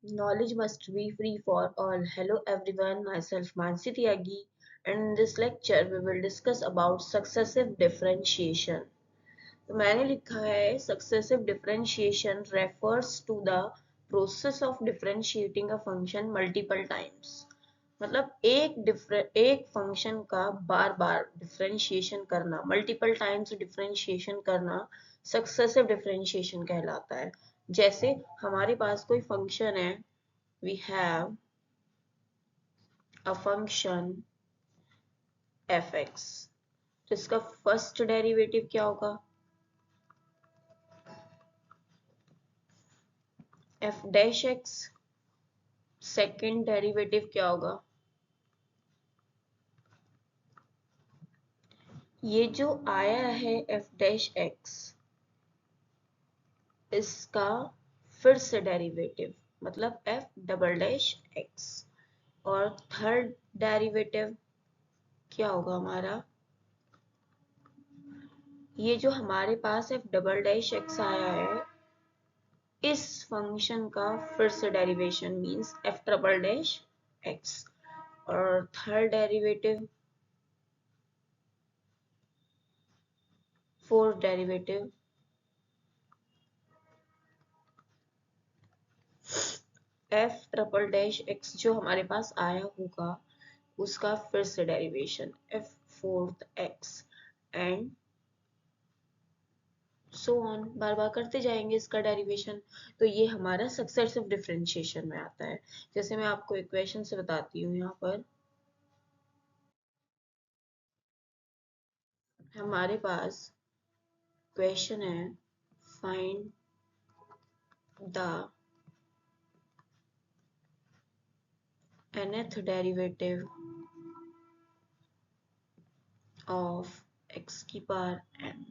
Knowledge must be free for all. Hello everyone, myself Mansi Tyagi, and in this lecture we will discuss about successive differentiation. तो मैंने लिखा है successive differentiation refers to the process of differentiating a function multiple times. मतलब एक function का बार बार differentiation करना, multiple times differentiation करना successive differentiation कहलाता है। जैसे हमारे पास कोई फंक्शन है, we have a function fx, तो इसका फर्स्ट डेरिवेटिव क्या होगा, f dash x। Second derivative क्या होगा, ये जो आया है f डैश x, इसका फिर से डेरिवेटिव मतलब f डबल डैश x। और थर्ड डेरिवेटिव क्या होगा हमारा, ये जो हमारे पास f डबल डैश x आया है, इस फंक्शन का फिर से derivation means f triple dash x। और third derivative, fourth derivative f triple dash x जो हमारे पास आया होगा, उसका फिर से derivation f fourth x and so on, बार बार करते जाएंगे इसका डेरिवेशन। तो ये हमारा सक्सेसिव डिफरेंशिएशन में आता है। जैसे मैं आपको इक्वेशन से बताती हूँ, यहाँ पर हमारे पास क्वेश्चन है, find the nth derivative of x की पावर m।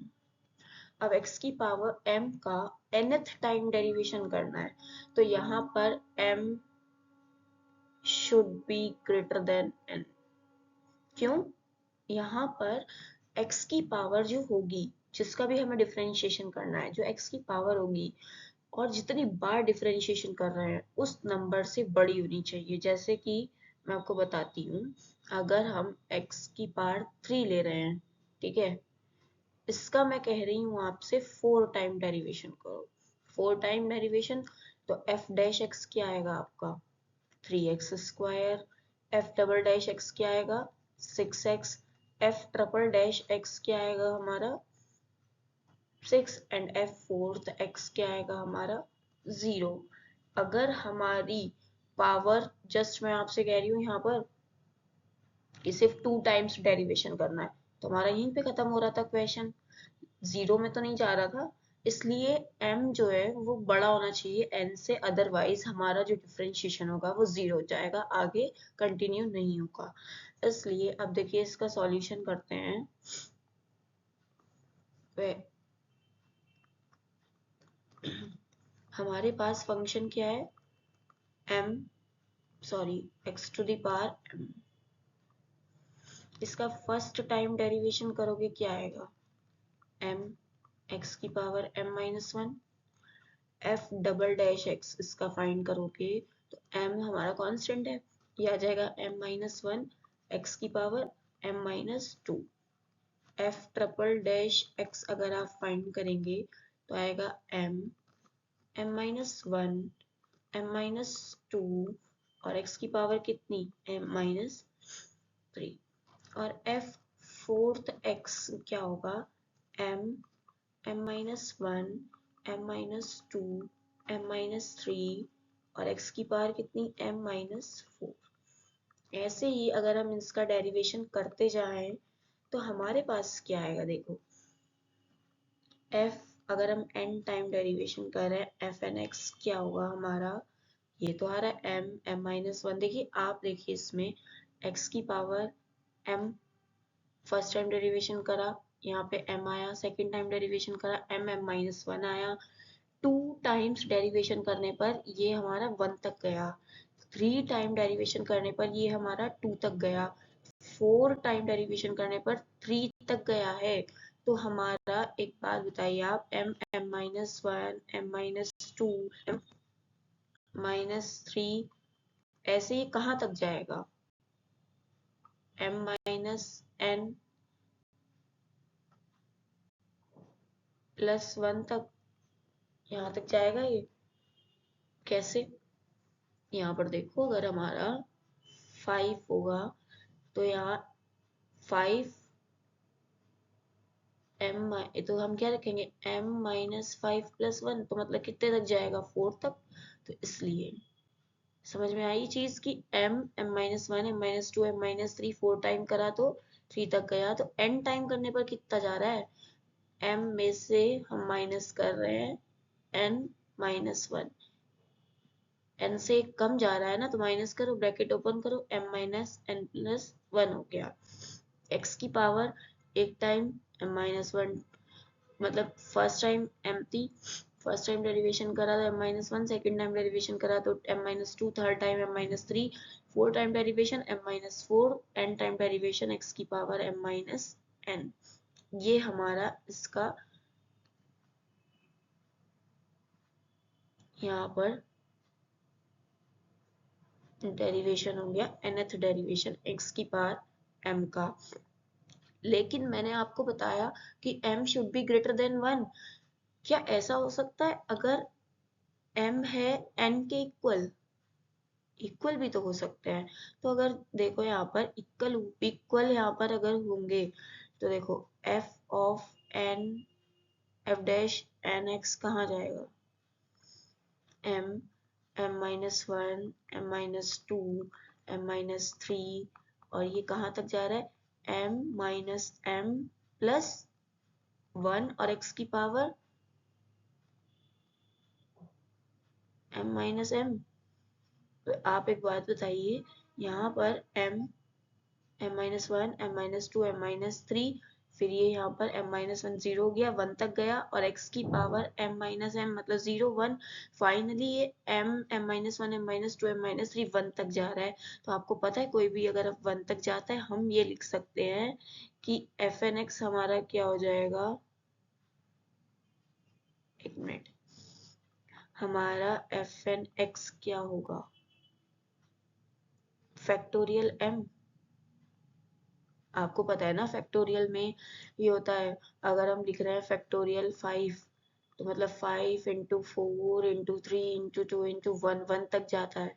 अब x की पावर m का nth टाइम डेरिवेशन करना है, तो यहाँ पर m should be greater than n। क्यों, यहाँ पर x की पावर जो होगी, जिसका भी हमें डिफरेंशिएशन करना है, जो x की पावर होगी और जितनी बार डिफरेंशिएशन कर रहे हैं उस नंबर से बड़ी होनी चाहिए। जैसे कि मैं आपको बताती हूँ, अगर हम x की पावर 3 ले रहे हैं, ठीक है, इसका मैं कह रही हूँ आपसे 4 टाइम डेरिवेशन करो। 4 टाइम डेरिवेशन, तो f डैश x क्या आएगा आपका 3x square, f double dash x क्या आएगा 6x, f triple dash x क्या आएगा हमारा 6 एंड f फोर्थ x क्या आएगा हमारा 0। अगर हमारी पावर, जस्ट मैं आपसे कह रही हूँ यहाँ पर कि सिर्फ 2 टाइम्स डेरिवेशन करना है, तो हमारा यहीं पे खत्म हो रहा था क्वेश्चन, जीरो में तो नहीं जा रहा था। इसलिए m जो है वो बड़ा होना चाहिए n से, अदरवाइज हमारा जो डिफरेंशिएशन होगा वो जीरो हो जाएगा, आगे कंटिन्यू नहीं होगा। इसलिए अब देखिए इसका सॉल्यूशन करते हैं। हमारे पास फंक्शन क्या है, x to the power m। इसका फर्स्ट टाइम डेरिवेशन करोगे क्या आएगा, m x की power m minus one, f double dash x इसका फाइंड करोगे तो m हमारा कांस्टेंट है, ये आ जाएगा m माइनस वन x की power m minus two. f triple dash x अगर आप फाइंड करेंगे तो आएगा m minus one m minus two, और x की पावर कितनी m माइनस थ्री। और f फोर्थ x क्या होगा m minus one m minus two m minus three, और x की पावर कितनी m माइनस फोर। ऐसे ही अगर हम इसका डेरिवेशन करते जाएं तो हमारे पास क्या आएगा, देखो f अगर हम n टाइम डेरिवेशन कर रहे हैं f एन x क्या होगा हमारा, ये तो आ रहा है m माइनस वन। देखिए आप देखिए इसमें x की power m first time derivation करा, यहाँ पे m आया, सेकेंड टाइम डेरिवेशन करा m माइनस वन आया, 2 टाइम्स डेरिवेशन करने पर ये हमारा 1 तक गया, 3 टाइम डेरिवेशन करने पर ये हमारा 2 तक गया, 4 टाइम डेरिवेशन करने पर 3 तक गया है। तो हमारा एक बात बताइए आप, m minus one m minus two m -3 ऐसे ही कहाँ तक जाएगा, m-n +1 तक, यहाँ तक जाएगा ये। कैसे, यहाँ पर देखो अगर हमारा 5 होगा तो यहाँ 5 m, तो हम क्या रखेंगे m-5 + 1, तो मतलब कितने तक जाएगा, 4 तक। तो इसलिए समझ में आई चीज कि m, m-1, m-2, m-3 4 time करा तो 3 तक गया, तो n टाइम करने पर कितना जा रहा है, m में से हम माइनस कर रहे हैं n-1, n से कम जा रहा है ना, तो माइनस करो, ब्रैकेट ओपन करो, m-n+1 हो गया। x की पावर एक टाइम m-1, मतलब फर्स्ट टाइम m थी, फर्स्ट टाइम डेरिवेशन करा तो m-1, सेकेंड टाइम डेरिवेशन करा तो m-2, third time m-3, fourth time derivation m-4, n time derivation x की पावर m-n। ये हमारा इसका यहाँ पर डेरिवेशन हो गया, nth डेरिवेशन x की पावर m का। लेकिन मैंने आपको बताया कि m should be greater than 1। क्या ऐसा हो सकता है, अगर m है n के इक्वल भी तो हो सकते हैं। तो अगर देखो यहाँ पर इक्वल यहाँ पर अगर होंगे तो देखो f of n, f dash n x कहाँ जाएगा, m, m-1, m-2, m-3, और ये कहाँ तक जा रहा है m-m +1 और x की पावर m-m। तो आप एक बात बताइए, यहाँ पर m-1, m-2, m-3, फिर ये यहाँ पर m-1 0 हो गया, 1 तक गया, और x की पावर m-m मतलब 0 1, फाइनली ये m-1, m-2, m-3 1 तक जा रहा है। तो आपको पता है कोई भी अगर 1 तक जाता है, हम ये लिख सकते हैं कि fn(x) हमारा क्या हो जाएगा, एक मिनट, हमारा fn(x) क्या होगा, फैक्टोरियल m। आपको पता है ना फैक्टोरियल में ये होता है, अगर हम लिख रहे हैं फैक्टोरियल 5, तो मतलब 5 × 4 × 3 × 2 × 1 1 तक जाता है।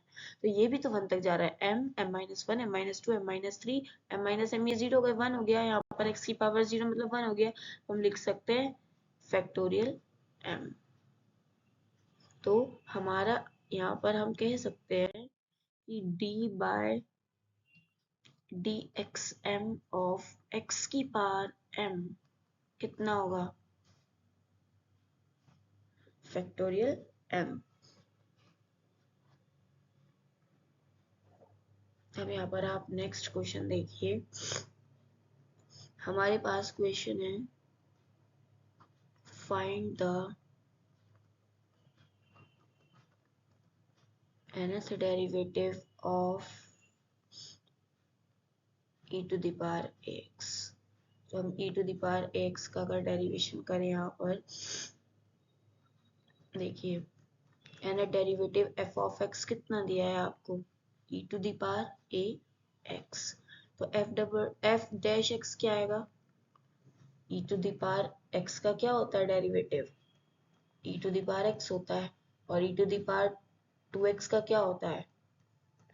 तो ये भी तो 1 तक जा रहा है, m, m-1, m-2, m-3, m-m, ये 0 हो गया, 1 हो गया, यहाँ पर x की पावर 0 मतलब 1 हो गया। हम लिख सकते हैं फैक्टोरियल m। तो हमारा यहाँ पर हम कह सकते हैं कि d/dxm ऑफ x की पावर m कितना होगा, फैक्टोरियल m। अब यहाँ पर आप नेक्स्ट क्वेश्चन देखिए, हमारे पास क्वेश्चन है, find the nth derivative of e to the power x। तो हम e to the power x का अगर डेरिवेशन करें, यहाँ पर देखिए nth derivative f of x कितना दिया है आपको, e to the power ax। तो f डैश x क्या आएगा, e to the power x का क्या होता है derivative, e to the power x होता है, और e to the power 2x का क्या होता है,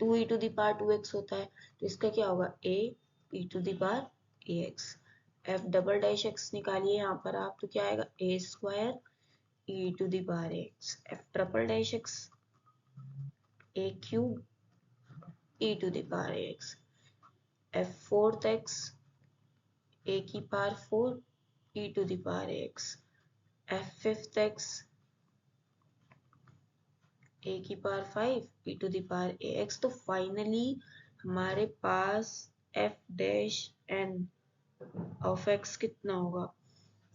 2e to the power 2x होता है। तो इसका क्या होगा, a e to the power ax। f double dash x निकालिए यहाँ पर आप, तो क्या आएगा, a² e to the power x, f triple dash x a³ e to the power x, f fourth x a की power 4 e to the power x, f fifth x a की power 5 e to the power ax। तो finally हमारे पास f dash n of x कितना होगा,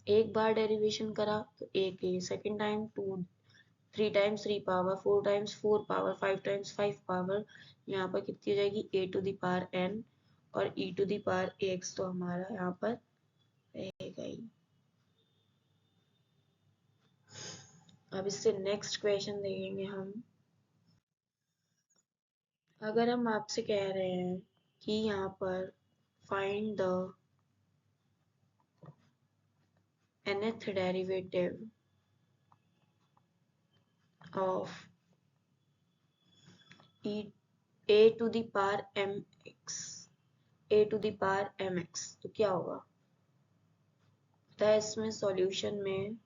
एक बार derivation करा तो एक, second time 2, 3 times 3 power, 4 times 4 power, 5 times 5 power, यहाँ पर कितनी हो जाएगी a to the power n और e to the power ax। तो हमारा यहाँ पर रहेगा ही। अब इससे नेक्स्ट क्वेश्चन देखेंगे हम, अगर हम आपसे कह रहे हैं कि यहाँ पर find the nth derivative of a to the power mx, a to the power mx, तो क्या होगा? तो इसमें सॉल्यूशन में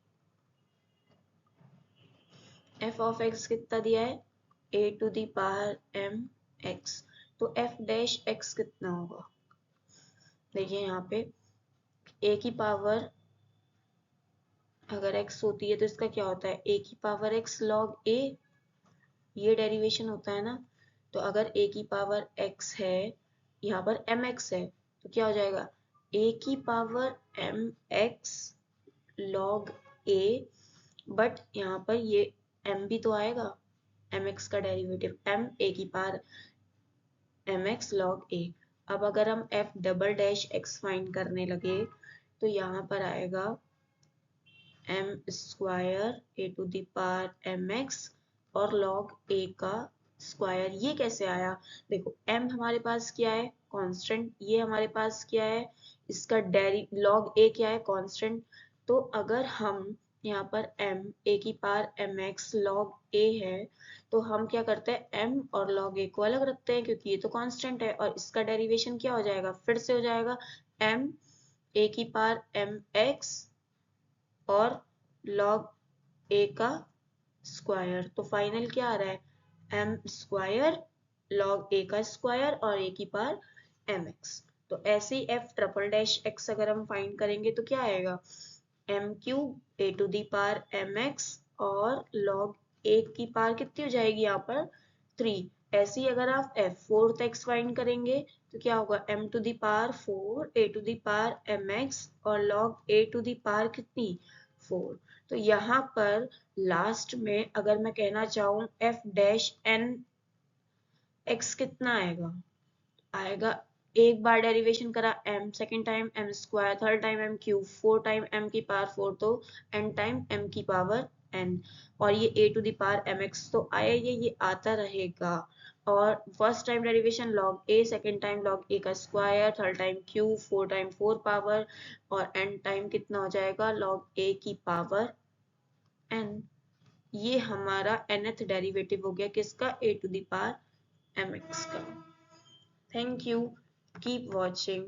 f ऑफ x कितना दिया है? a to the power mx, तो f डैश x कितना होगा? देखिए यहाँ पे a की पावर अगर x होती है तो इसका क्या होता है? a की पावर x log a, ये डेरिवेशन होता है ना। तो अगर a की पावर x है, यहाँ पर mx है, तो क्या हो जाएगा? a की power mx log a, but यहाँ पर ये m भी तो आएगा, mx का डेरिवेटिव m a की पावर mx log a। अब अगर हम f double dash x find करने लगे तो यहाँ पर आएगा m square a to the power mx और log a का स्क्वायर। ये कैसे आया? देखो m हमारे पास क्या है? कांस्टेंट। ये हमारे पास क्या है? इसका log a क्या है? कांस्टेंट। तो अगर हम यहाँ पर m a की पावर mx log a है, तो हम क्या करते हैं? m और log a को अलग रखते हैं क्योंकि ये तो कांस्टेंट है, और इसका डेरिवेशन क्या हो जाएगा? फिर से हो जाएगा m a की पावर mx और log a का स्क्वायर। तो फाइनल क्या आ रहा है? m स्क्वायर log a का स्क्वायर और a की पावर mx। तो ऐसे ही f ट्रिपल डैश x अगर हम फाइंड करेंगे तो क्या आएगा? m cube a to the power mx और log a की पावर कितनी हो जाएगी यहाँ पर? 3। ऐसे ही अगर आप f फोर्थ x फाइंड करेंगे तो क्या होगा? m to the power 4 a to the power mx और log a to the power कितनी? 4। तो यहाँ पर लास्ट में अगर मैं कहना चाहूँ f डैश n x कितना आएगा? आएगा, एक बार डेरिवेशन करा m, second time m square, third time m cube, four time m की पावर 4, तो n टाइम m की पावर n। और ये a to the power mx तो आया, ये आता रहेगा। और first time derivation log a, second time log a का square, third time cube, four time 4 power, और n टाइम कितना हो जाएगा? log a की पावर n। ये हमारा nth डेरिवेटिव हो गया किसका? a to the power mx का। Thank you. Keep watching.